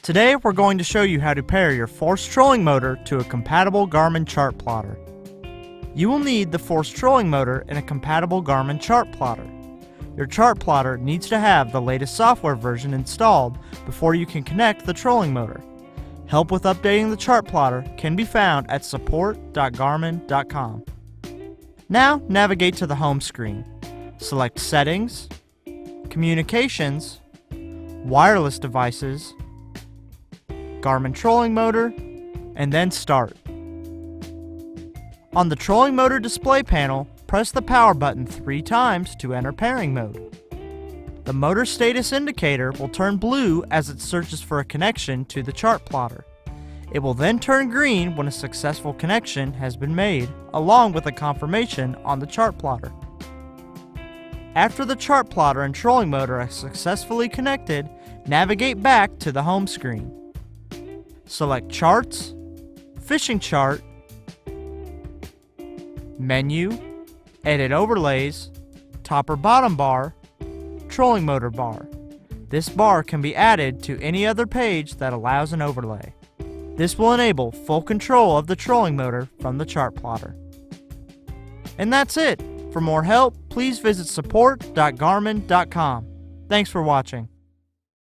Today we're going to show you how to pair your force trolling motor to a compatible Garmin Chartplotter. You will need the force trolling motor and a compatible Garmin Chartplotter. Your Chartplotter needs to have the latest software version installed before you can connect the trolling motor. Help with updating the Chartplotter can be found at support.garmin.com. Now navigate to the home screen. Select Settings, Communications, Wireless Devices, Garmin Trolling Motor, and then Start. On the trolling motor display panel, press the power button 3 times to enter pairing mode. The motor status indicator will turn blue as it searches for a connection to the Chartplotter. It will then turn green when a successful connection has been made, along with a confirmation on the Chartplotter. After the Chartplotter and trolling motor are successfully connected, navigate back to the home screen. Select Charts, Fishing Chart, Menu, Edit Overlays, Top or Bottom Bar, Trolling Motor Bar. This bar can be added to any other page that allows an overlay. This will enable full control of the trolling motor from the Chartplotter. And that's it. For more help, please visit support.garmin.com. Thanks for watching.